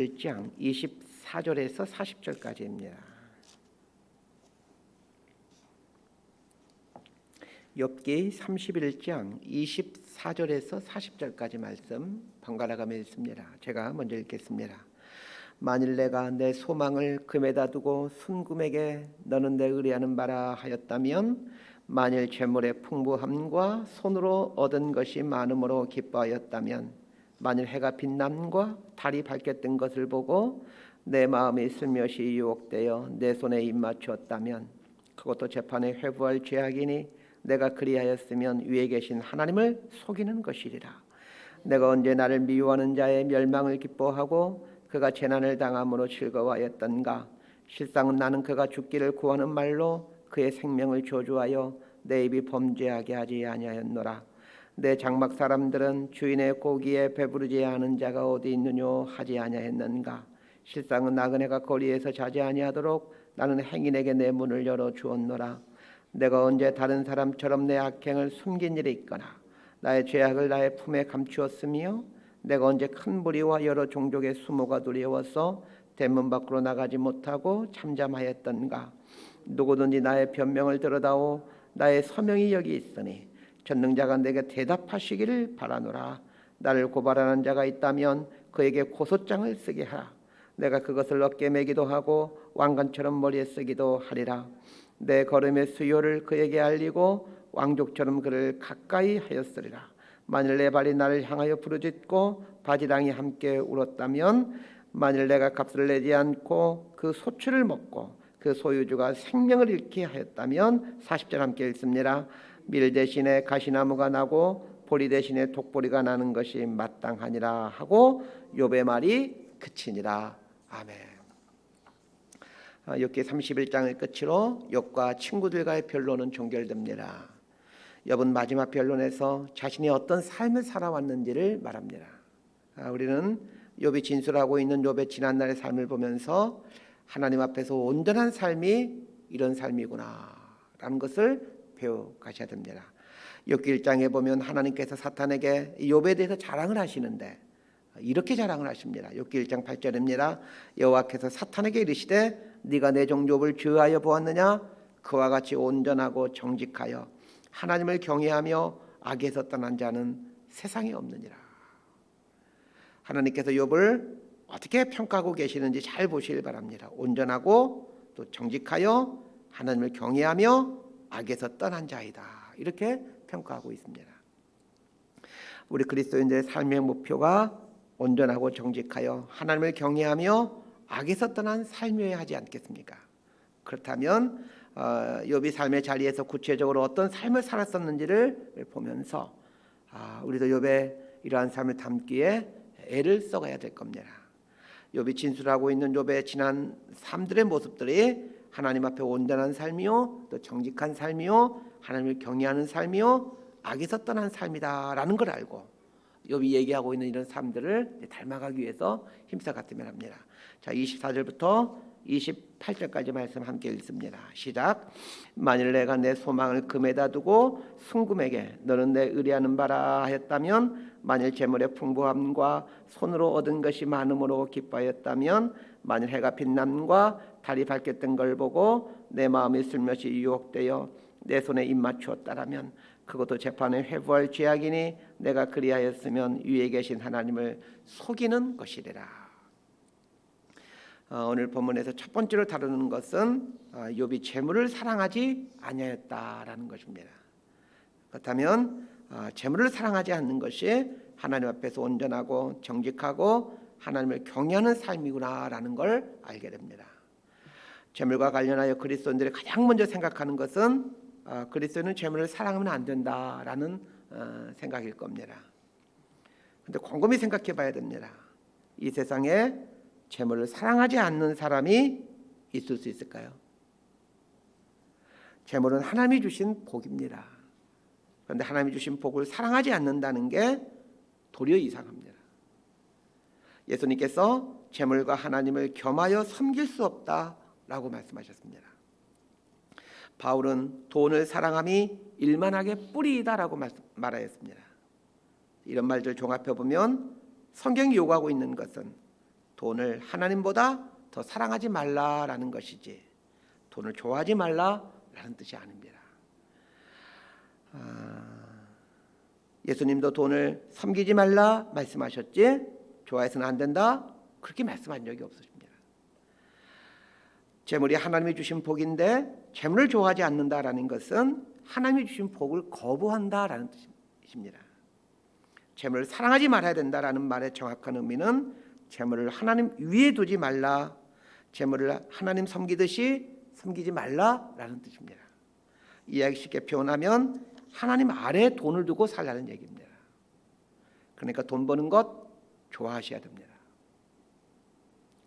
1장 24절에서 40절까지입니다. 욥기 31장 24절에서 40절까지 말씀 번갈아 가며 읽습니다. 제가 먼저 읽겠습니다. 만일 내가 내 소망을 금에다 두고 순금에게 너는 내 의뢰하는 바라 하였다면, 만일 재물의 풍부함과 손으로 얻은 것이 많음으로 기뻐하였다면, 만일 해가 빛남과 달이 밝게 뜬 것을 보고 내 마음이 슬며시 유혹되어 내 손에 입맞추었다면, 그것도 재판에 회부할 죄악이니 내가 그리하였으면 위에 계신 하나님을 속이는 것이리라. 내가 언제 나를 미워하는 자의 멸망을 기뻐하고 그가 재난을 당함으로 즐거워하였던가. 실상은 나는 그가 죽기를 구하는 말로 그의 생명을 저주하여 내 입이 범죄하게 하지 아니하였노라. 내 장막 사람들은 주인의 고기에 배부르지 않은 자가 어디 있느뇨 하지 아니하였는가. 실상은 나그네가 거리에서 자지 아니하도록 나는 행인에게 내 문을 열어 주었노라. 내가 언제 다른 사람처럼 내 악행을 숨긴 일이 있거나 나의 죄악을 나의 품에 감추었으며, 내가 언제 큰 무리와 여러 종족의 수모가 두려워서 대문 밖으로 나가지 못하고 잠잠하였던가. 누구든지 나의 변명을 들어다오. 나의 서명이 여기 있으니 전능자가 내게 대답하시기를 바라노라. 나를 고발하는 자가 있다면 그에게 고소장을 쓰게 하라. 내가 그것을 어깨에 매기도 하고 왕관처럼 머리에 쓰기도 하리라. 내 걸음의 수요를 그에게 알리고 왕족처럼 그를 가까이 하였으리라. 만일 내 발이 나를 향하여 부르짖고 바지랑이 함께 울었다면, 만일 내가 값을 내지 않고 그 소출을 먹고 그 소유주가 생명을 잃게 하였다면, 40절 함께 읽습니다. 밀 대신에 가시나무가 나고 보리 대신에 독보리가 나는 것이 마땅하니라 하고 욥의 말이 그치니라. 아멘. 욥기 31장을 끝으로 욥과 친구들과의 변론은 종결됩니다. 욥은 마지막 변론에서 자신이 어떤 삶을 살아왔는지를 말합니다. 우리는 욥이 진술하고 있는 욥의 지난날의 삶을 보면서 하나님 앞에서 온전한 삶이 이런 삶이구나 라는 것을 배워가셔야 됩니다. 욥기 1장에 보면 하나님께서 사탄에게 욥에 대해서 자랑을 하시는데 이렇게 자랑을 하십니다. 욥기 1장 8절입니다. 여호와께서 사탄에게 이르시되 네가 내 종 욥을 주의하여 보았느냐? 그와 같이 온전하고 정직하여 하나님을 경외하며 악에서 떠난 자는 세상에 없느니라. 하나님께서 욥을 어떻게 평가하고 계시는지 잘 보시길 바랍니다. 온전하고 또 정직하여 하나님을 경외하며 악에서 떠난 자이다. 이렇게 평가하고 있습니다. 우리 그리스도인들의 삶의 목표가 온전하고 정직하여 하나님을 경외하며 악에서 떠난 삶이어야 하지 않겠습니까? 그렇다면 욥이 삶의 자리에서 구체적으로 어떤 삶을 살았었는지를 보면서 우리도 욥의 이러한 삶을 담기에 애를 써가야 될 겁니다. 욥이 진술하고 있는 욥의 지난 삶들의 모습들이 하나님 앞에 온전한 삶이요, 또 정직한 삶이요, 하나님을 경외하는 삶이요, 악에서 떠난 삶이다라는 걸 알고 욥이 얘기하고 있는 이런 삶들을 닮아가기 위해서 힘써갔으면 합니다. 자, 24절부터 28절까지 말씀 함께 읽습니다. 시작. 만일 내가 내 소망을 금에다 두고 순금에게 너는 내 의뢰하는 바라 하였다면, 만일 재물의 풍부함과 손으로 얻은 것이 많음으로 기뻐하였다면, 만일 해가 빛남과 달이 밝게 뜬 걸 보고 내 마음이 슬며시 유혹되어 내 손에 입맞추었다라면, 그것도 재판에 회부할 죄악이니 내가 그리하였으면 위에 계신 하나님을 속이는 것이리라. 오늘 본문에서 첫 번째로 다루는 것은 욥이 재물을 사랑하지 아니하였다라는 것입니다. 그렇다면 재물을 사랑하지 않는 것이 하나님 앞에서 온전하고 정직하고 하나님을 경외하는 삶이구나라는 걸 알게 됩니다. 재물과 관련하여 그리스도인들이 가장 먼저 생각하는 것은 그리스도인은 재물을 사랑하면 안 된다라는 생각일 겁니다. 그런데 곰곰이 생각해 봐야 됩니다. 이 세상에 재물을 사랑하지 않는 사람이 있을 수 있을까요? 재물은 하나님이 주신 복입니다. 그런데 하나님이 주신 복을 사랑하지 않는다는 게 도리어 이상합니다. 예수님께서 재물과 하나님을 겸하여 섬길 수 없다라고 말씀하셨습니다. 바울은 돈을 사랑함이 일만하게 뿌리이다라고 말하였습니다. 이런 말들 종합해 보면 성경이 요구하고 있는 것은 돈을 하나님보다 더 사랑하지 말라라는 것이지 돈을 좋아하지 말라라는 뜻이 아닙니다. 예수님도 돈을 섬기지 말라 말씀하셨지 좋아해서는 안 된다 그렇게 말씀한 적이 없으십니다. 재물이 하나님이 주신 복인데 재물을 좋아하지 않는다라는 것은 하나님이 주신 복을 거부한다라는 뜻입니다. 재물을 사랑하지 말아야 된다라는 말의 정확한 의미는 재물을 하나님 위에 두지 말라, 재물을 하나님 섬기듯이 섬기지 말라라는 뜻입니다. 이야기 쉽게 표현하면 하나님 아래에 돈을 두고 살라는 얘기입니다. 그러니까 돈 버는 것 좋아하셔야 됩니다.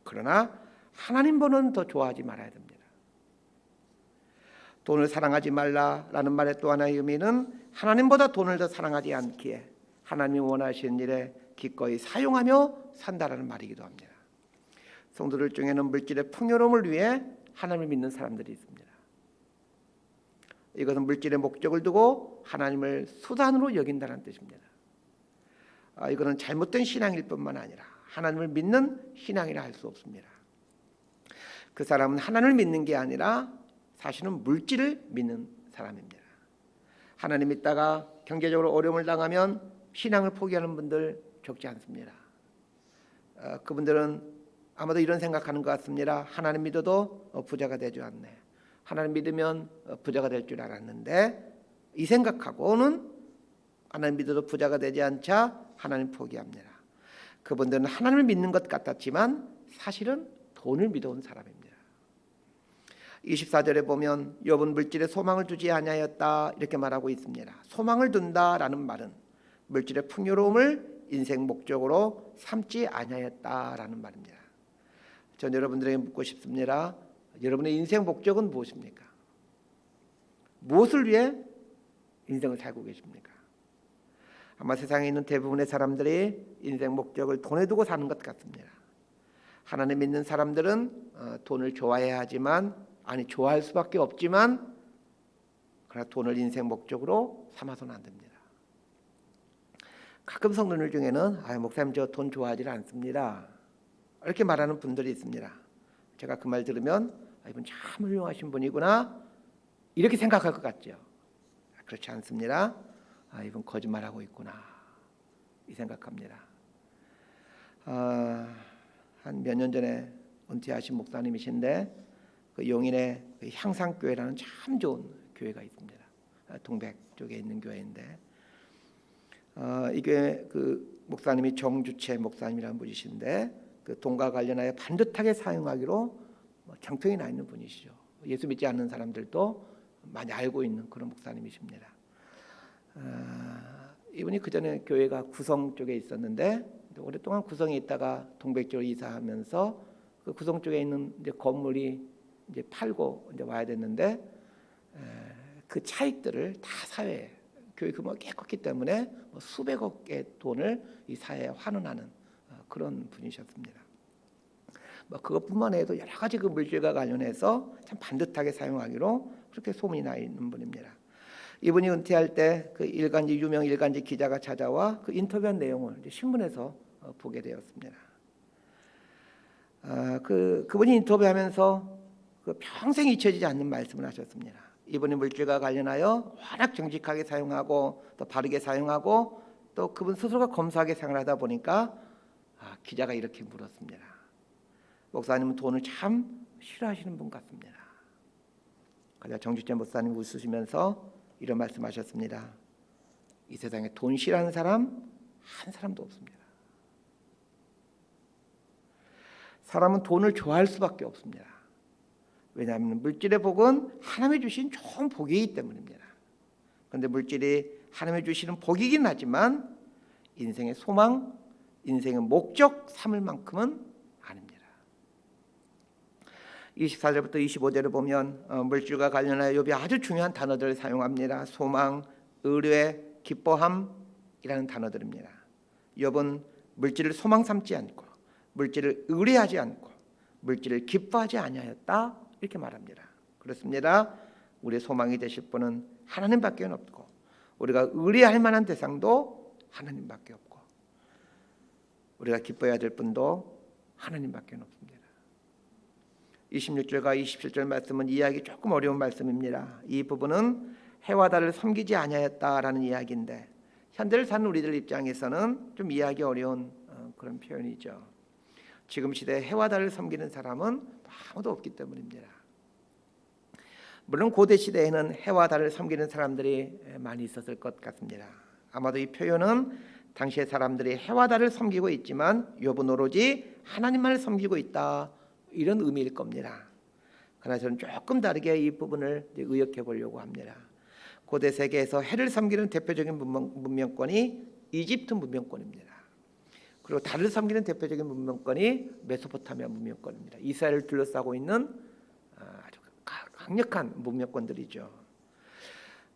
그러나 하나님 버는 더 좋아하지 말아야 됩니다. 돈을 사랑하지 말라라는 말의 또 하나의 의미는 하나님보다 돈을 더 사랑하지 않기에 하나님이 원하시는 일에 기꺼이 사용하며 산다라는 말이기도 합니다. 성도들 중에는 물질의 풍요로움을 위해 하나님을 믿는 사람들이 있습니다. 이것은 물질의 목적을 두고 하나님을 수단으로 여긴다는 뜻입니다. 이거는 잘못된 신앙일 뿐만 아니라 하나님을 믿는 신앙이라 할 수 없습니다. 그 사람은 하나님을 믿는 게 아니라 사실은 물질을 믿는 사람입니다. 하나님 믿다가 경제적으로 어려움을 당하면 신앙을 포기하는 분들 적지 않습니다. 그분들은 아마도 이런 생각하는 것 같습니다. 하나님 믿어도 부자가 되지 않네. 하나님 믿으면 부자가 될 줄 알았는데 이 생각하고는 하나님 믿어도 부자가 되지 않자 하나님 포기합니다. 그분들은 하나님을 믿는 것 같았지만 사실은 돈을 믿어온 사람입니다. 24절에 보면 욥은 물질에 소망을 두지 아니하였다 이렇게 말하고 있습니다. 소망을 둔다라는 말은 물질의 풍요로움을 인생 목적으로 삼지 아니하였다라는 말입니다. 전 여러분들에게 묻고 싶습니다. 여러분의 인생 목적은 무엇입니까? 무엇을 위해 인생을 살고 계십니까? 아마 세상에 있는 대부분의 사람들이 인생 목적을 돈에 두고 사는 것 같습니다. 하나님 믿는 사람들은 돈을 좋아해야 하지만 좋아할 수밖에 없지만 그러나 돈을 인생 목적으로 삼아서는 안 됩니다. 가끔 성도들 중에는 목사님 저 돈 좋아하지 않습니다 이렇게 말하는 분들이 있습니다. 제가 그 말 들으면 이분 참 훌륭하신 분이구나 이렇게 생각할 것 같죠. 그렇지 않습니다. 이분 거짓말하고 있구나 이 생각합니다. 한 몇 년 전에 은퇴하신 목사님이신데 그 용인에 그 향상교회라는 참 좋은 교회가 있습니다. 동백 쪽에 있는 교회인데 이 교회 그 목사님이 정주채 목사님이라는 분이신데 그 돈과 관련하여 반듯하게 사용하기로 정통이 나 있는 분이시죠. 예수 믿지 않는 사람들도 많이 알고 있는 그런 목사님이십니다. 이분이 그 전에 교회가 구성 쪽에 있었는데 오랫동안 구성에 있다가 동백 쪽으로 이사하면서 그 구성 쪽에 있는 이제 건물이 이제 팔고 이제 와야 됐는데 그 차익들을 다 사회에 교회 규모가 꽤 컸기 때문에 수백억의 돈을 이 사회에 환원하는 그런 분이셨습니다. 그것뿐만 해도 여러 가지 그 물질과 관련해서 참 반듯하게 사용하기로 그렇게 소문이 나 있는 분입니다. 이분이 은퇴할 때 그 유명 일간지 기자가 찾아와 그 인터뷰한 내용을 이제 신문에서 보게 되었습니다. 그분이 인터뷰하면서 그 평생 잊혀지지 않는 말씀을 하셨습니다. 이분이 물질과 관련하여 워낙 정직하게 사용하고 또 바르게 사용하고 또 그분 스스로가 검소하게 생활하다 보니까 기자가 이렇게 물었습니다. 목사님은 돈을 참 싫어하시는 분 같습니다. 그러자 정주재 목사님 웃으시면서 이런 말씀하셨습니다. 이 세상에 돈 싫어하는 사람 한 사람도 없습니다. 사람은 돈을 좋아할 수밖에 없습니다. 왜냐하면 물질의 복은 하나님이 주신 좋은 복이기 때문입니다. 그런데 물질이 하나님이 주시는 복이긴 하지만 인생의 소망, 인생의 목적 삼을 만큼은 아닙니다. 24절부터 25절을 보면 물질과 관련하여 욥이 아주 중요한 단어들을 사용합니다. 소망, 의뢰, 기뻐함이라는 단어들입니다. 욥은 물질을 소망 삼지 않고 물질을 의뢰하지 않고 물질을 기뻐하지 아니하였다 이렇게 말합니다. 그렇습니다. 우리의 소망이 되실 분은 하나님밖에 없고 우리가 의뢰할 만한 대상도 하나님밖에 없고 우리가 기뻐해야 될 분도 하나님밖에 없습니다. 26절과 27절 말씀은 이야기 조금 어려운 말씀입니다. 이 부분은 해와 달을 섬기지 아니하였다라는 이야기인데 현대를 사는 우리들 입장에서는 좀 이해하기 어려운 그런 표현이죠. 지금 시대에 해와 달을 섬기는 사람은 아무도 없기 때문입니다. 물론 고대 시대에는 해와 달을 섬기는 사람들이 많이 있었을 것 같습니다. 아마도 이 표현은 당시의 사람들이 해와 달을 섬기고 있지만 욥은 오로지 하나님만을 섬기고 있다, 이런 의미일 겁니다. 그러나 저는 조금 다르게 이 부분을 의역해 보려고 합니다. 고대 세계에서 해를 섬기는 대표적인 문명권이 이집트 문명권입니다. 그리고 달을 섬기는 대표적인 문명권이 메소포타미아 문명권입니다. 이스라엘을 둘러싸고 있는 아주 강력한 문명권들이죠.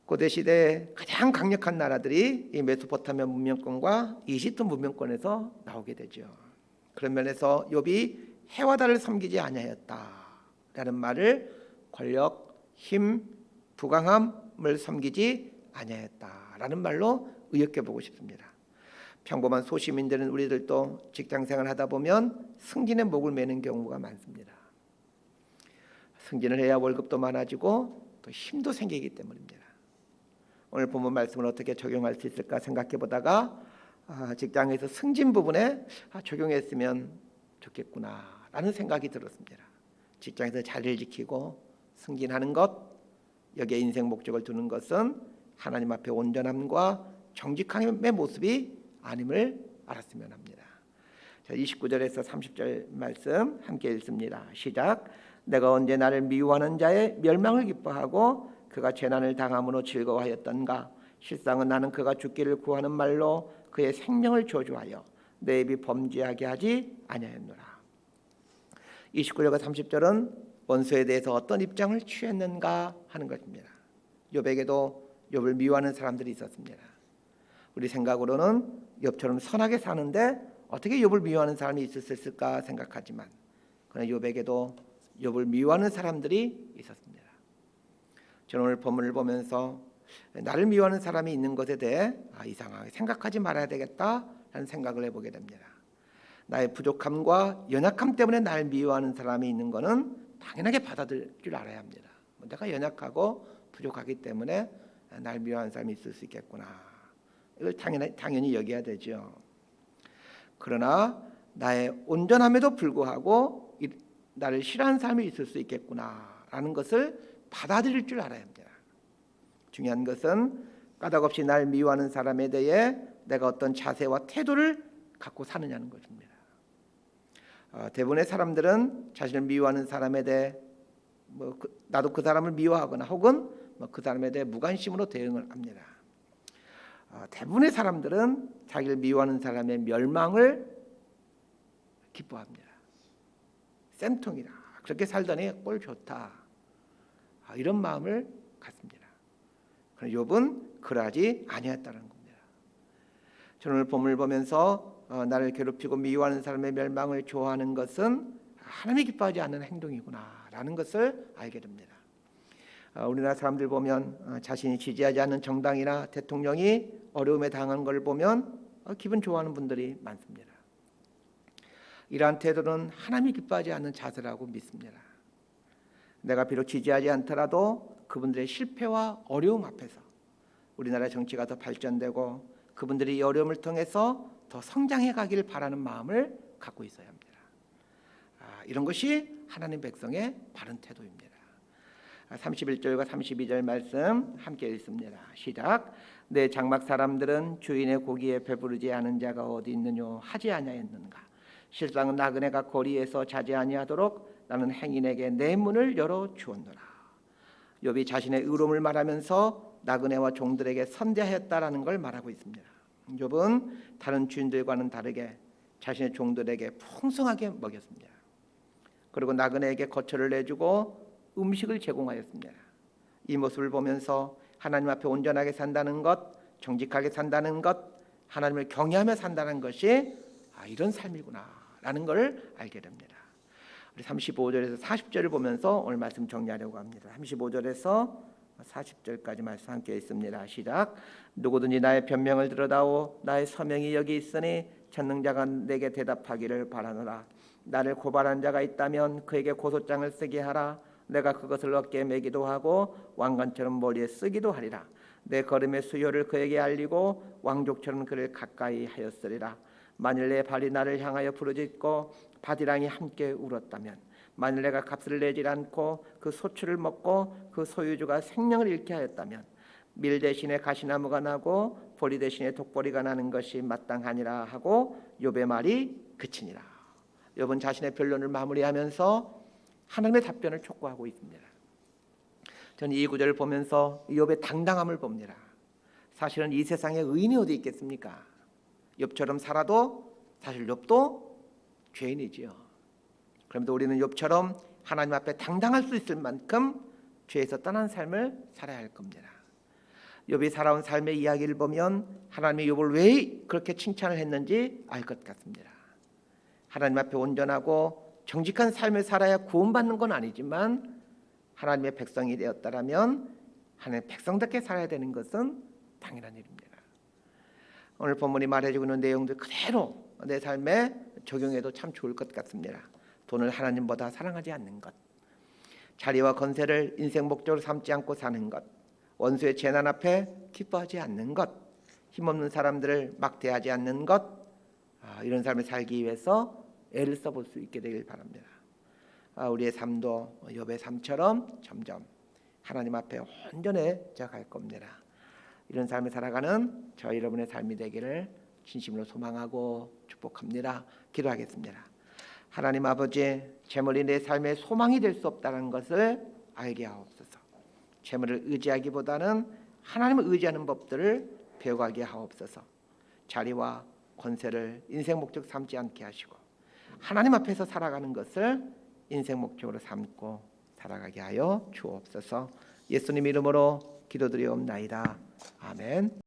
고대 시대에 가장 강력한 나라들이 이 메소포타미아 문명권과 이집트 문명권에서 나오게 되죠. 그런 면에서 욥이 해와 달을 섬기지 아니하였다라는 말을 권력, 힘, 부강함을 섬기지 아니하였다라는 말로 의역해 보고 싶습니다. 평범한 소시민들은 우리들도 직장생활 하다 보면 승진의 목을 매는 경우가 많습니다. 승진을 해야 월급도 많아지고 또 힘도 생기기 때문입니다. 오늘 본문 말씀을 어떻게 적용할 수 있을까 생각해 보다가 직장에서 승진 부분에 적용했으면 좋겠구나라는 생각이 들었습니다. 직장에서 자리를 지키고 승진하는 것, 여기에 인생 목적을 두는 것은 하나님 앞에 온전함과 정직함의 모습이 아님을 알았으면 합니다. 29절에서 30절 말씀 함께 읽습니다. 시작. 내가 언제 나를 미워하는 자의 멸망을 기뻐하고 그가 재난을 당함으로 즐거워하였던가. 실상은 나는 그가 죽기를 구하는 말로 그의 생명을 저주하여 내 입이 범죄하게 하지 아니하였노라. 29절과 30절은 원수에 대해서 어떤 입장을 취했는가 하는 것입니다. 욥에게도 욥을 미워하는 사람들이 있었습니다. 우리 생각으로는 욥처럼 선하게 사는데 어떻게 욥을 미워하는 사람이 있을 수 있을까 생각하지만 그러나 욥에게도 욥을 미워하는 사람들이 있었습니다. 저는 오늘 본문을 보면서 나를 미워하는 사람이 있는 것에 대해 이상하게 생각하지 말아야 되겠다라는 생각을 해보게 됩니다. 나의 부족함과 연약함 때문에 나를 미워하는 사람이 있는 것은 당연하게 받아들일 줄 알아야 합니다. 내가 연약하고 부족하기 때문에 나를 미워하는 사람이 있을 수 있겠구나. 이걸 당연히 여겨야 되죠. 그러나 나의 온전함에도 불구하고 나를 싫어하는 사람이 있을 수 있겠구나라는 것을 받아들일 줄 알아야 합니다. 중요한 것은 까닭없이 날 미워하는 사람에 대해 내가 어떤 자세와 태도를 갖고 사느냐는 것입니다. 대부분의 사람들은 자신을 미워하는 사람에 대해 나도 그 사람을 미워하거나 혹은 그 사람에 대해 무관심으로 대응을 합니다. 대부분의 사람들은 자기를 미워하는 사람의 멸망을 기뻐합니다. 쌤통이라 그렇게 살더니 꼴 좋다, 이런 마음을 갖습니다. 그러나 욥은 그러하지 아니었다는 겁니다. 저는 오늘 본문을 보면서 나를 괴롭히고 미워하는 사람의 멸망을 좋아하는 것은 하나님이 기뻐하지 않는 행동이구나라는 것을 알게 됩니다. 우리나라 사람들 보면 자신이 지지하지 않는 정당이나 대통령이 어려움에 당한 걸 보면 기분 좋아하는 분들이 많습니다. 이러한 태도는 하나님이 기뻐하지 않는 자세라고 믿습니다. 내가 비록 지지하지 않더라도 그분들의 실패와 어려움 앞에서 우리나라 정치가 더 발전되고 그분들이 이 어려움을 통해서 더 성장해 가기를 바라는 마음을 갖고 있어야 합니다. 이런 것이 하나님 백성의 바른 태도입니다. 31절과 32절 말씀 함께 읽습니다. 시작. 내 장막 사람들은 주인의 고기에 배부르지 않은 자가 어디 있느뇨 하지 아니하였는가. 실상은 나그네가 거리에서 자지 아니하도록 나는 행인에게 내 문을 열어 주었노라. 욥이 자신의 의로움을 말하면서 나그네와 종들에게 선대하였다라는 걸 말하고 있습니다. 욥은 다른 주인들과는 다르게 자신의 종들에게 풍성하게 먹였습니다. 그리고 나그네에게 거처를 내주고 음식을 제공하였습니다. 이 모습을 보면서 하나님 앞에 온전하게 산다는 것, 정직하게 산다는 것, 하나님을 경외하며 산다는 것이 이런 삶이구나라는 것을 알게 됩니다. 우리 35절에서 40절을 보면서 오늘 말씀 정리하려고 합니다. 35절에서 40절까지 말씀 함께 있습니다. 시작. 누구든지 나의 변명을 들어다오 나의 서명이 여기 있으니 전능자가 내게 대답하기를 바라노라. 나를 고발한 자가 있다면 그에게 고소장을 쓰게 하라. 내가 그것을 어깨에 매기도 하고 왕관처럼 머리에 쓰기도 하리라. 내 걸음의 수요를 그에게 알리고 왕족처럼 그를 가까이 하였으리라. 만일 내 발이 나를 향하여 부르짖고 바디랑이 함께 울었다면, 만일 내가 값을 내질 않고 그 소출을 먹고 그 소유주가 생명을 잃게 하였다면, 밀 대신에 가시나무가 나고 보리 대신에 독보리가 나는 것이 마땅하니라 하고 욥의 말이 그치니라. 욥은 자신의 변론을 마무리하면서 하나님의 답변을 촉구하고 있습니다. 저는 이 구절을 보면서 욥의 당당함을 봅니다. 사실은 이 세상에 의인이 어디 있겠습니까? 욥처럼 살아도 사실 욥도 죄인이지요. 그런데 우리는 욥처럼 하나님 앞에 당당할 수 있을 만큼 죄에서 떠난 삶을 살아야 할 겁니다. 욥이 살아온 삶의 이야기를 보면 하나님이 욥을 왜 그렇게 칭찬을 했는지 알 것 같습니다. 하나님 앞에 온전하고 정직한 삶을 살아야 구원받는 건 아니지만 하나님의 백성이 되었다라면 하나님의 백성답게 살아야 되는 것은 당연한 일입니다. 오늘 본문이 말해주고 있는 내용들 그대로 내 삶에 적용해도 참 좋을 것 같습니다. 돈을 하나님보다 사랑하지 않는 것, 자리와 건세를 인생 목적으로 삼지 않고 사는 것, 원수의 재난 앞에 기뻐하지 않는 것, 힘없는 사람들을 막대하지 않는 것, 이런 삶을 살기 위해서 애를 써볼 수 있게 되길 바랍니다. 우리의 삶도 욥의 삶처럼 점점 하나님 앞에 온전해져 갈 겁니다. 이런 삶을 살아가는 저 여러분의 삶이 되기를 진심으로 소망하고 축복합니다. 기도하겠습니다. 하나님 아버지, 재물이 내 삶의 소망이 될 수 없다는 것을 알게 하옵소서. 재물을 의지하기보다는 하나님을 의지하는 법들을 배워가게 하옵소서. 자리와 권세를 인생 목적 삼지 않게 하시고 하나님 앞에서 살아가는 것을 인생 목적으로 삼고 살아가게 하여 주옵소서. 예수님 이름으로 기도드리옵나이다. 아멘.